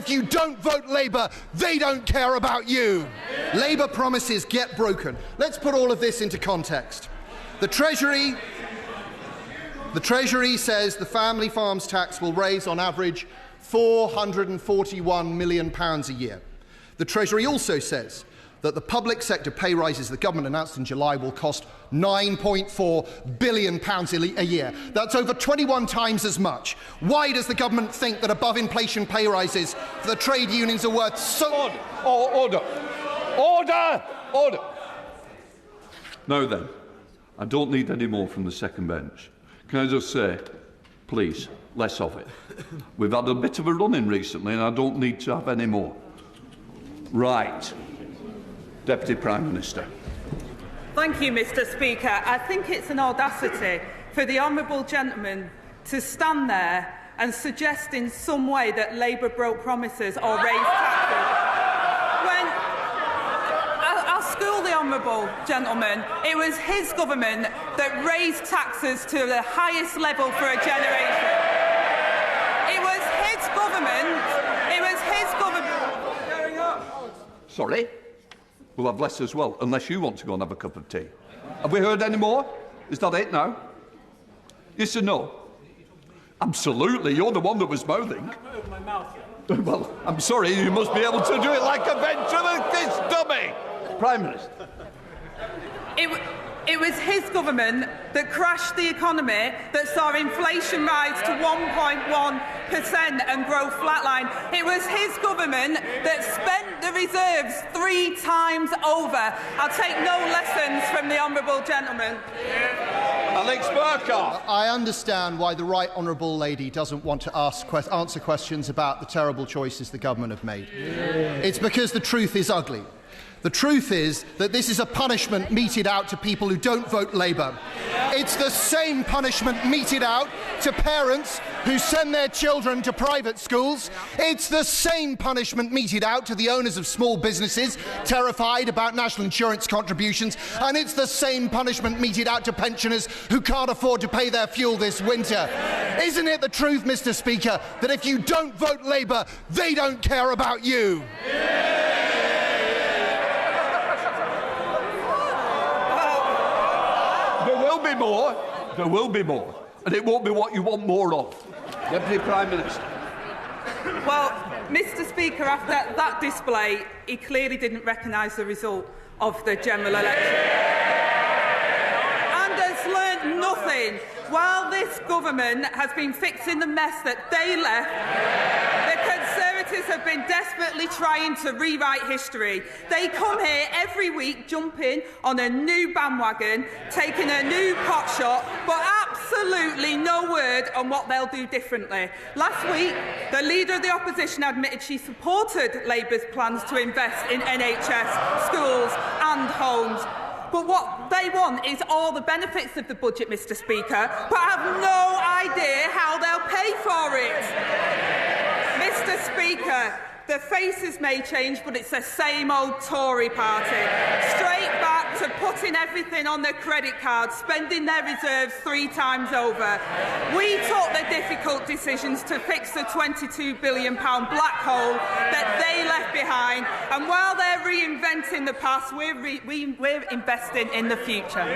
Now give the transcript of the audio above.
if you don't vote Labour, they don't care about you. Labour promises get broken. Let's put all of this into context. The Treasury says the family farms tax will raise on average £441 million a year. The Treasury also says that the public sector pay rises the government announced in July will cost £9.4 billion a year. That's over 21 times as much. Why does the government think that above-inflation pay rises for the trade unions are worth so... Order! Order! Order! Now then, I don't need any more from the second bench. Can I just say, please, less of it. We've had a bit of a run-in recently and I don't need to have any more. Right. Deputy Prime Minister. Thank you, Mr Speaker. I think it's an audacity for the honourable gentleman to stand there and suggest in some way that Labour broke promises or raised taxes. I'll school the honourable gentleman. It was his government that raised taxes to the highest level for a generation. It was his government. It was his government. Sorry? We'll have less as well, unless you want to go and have a cup of tea. Have we heard any more? Is that it now? Yes or no? Absolutely, you're the one that was mouthing. Well, I'm sorry, you must be able to do it like a ventriloquist dummy. Prime Minister. It was his government that crashed the economy, that saw inflation rise to 1.1% and grow flatline. It was his government that spent the reserves 3 times over. I'll take no lessons from the honourable gentleman. Alex Burghart. I understand why the right honourable lady doesn't want to answer questions about the terrible choices the government have made. It's because the truth is ugly. The truth is that this is a punishment meted out to people who don't vote Labour. It's the same punishment meted out to parents who send their children to private schools. It's the same punishment meted out to the owners of small businesses terrified about national insurance contributions. And it's the same punishment meted out to pensioners who can't afford to pay their fuel this winter. Isn't it the truth, Mr Speaker, that if you don't vote Labour, they don't care about you? There will be more, and it won't be what you want more of. Deputy Prime Minister. Well, Mr Speaker, after that display, he clearly didn't recognise the result of the general election. And has learnt nothing. While this government has been fixing the mess that they left, the Conservatives have been desperately trying to rewrite history. They come here every week jumping on a new bandwagon, taking a new pot shot, but absolutely no word on what they'll do differently. Last week, the Leader of the Opposition admitted she supported Labour's plans to invest in NHS, schools and homes. But what they want is all the benefits of the budget, Mr Speaker, but have no idea how they'll pay for it. Mr Speaker, the faces may change, but it's the same old Tory party. Straight back to putting everything on their credit card, spending their reserves 3 times over. We took the difficult decisions to fix the £22 billion black hole that they left behind, and while they're reinventing the past, we're investing in the future.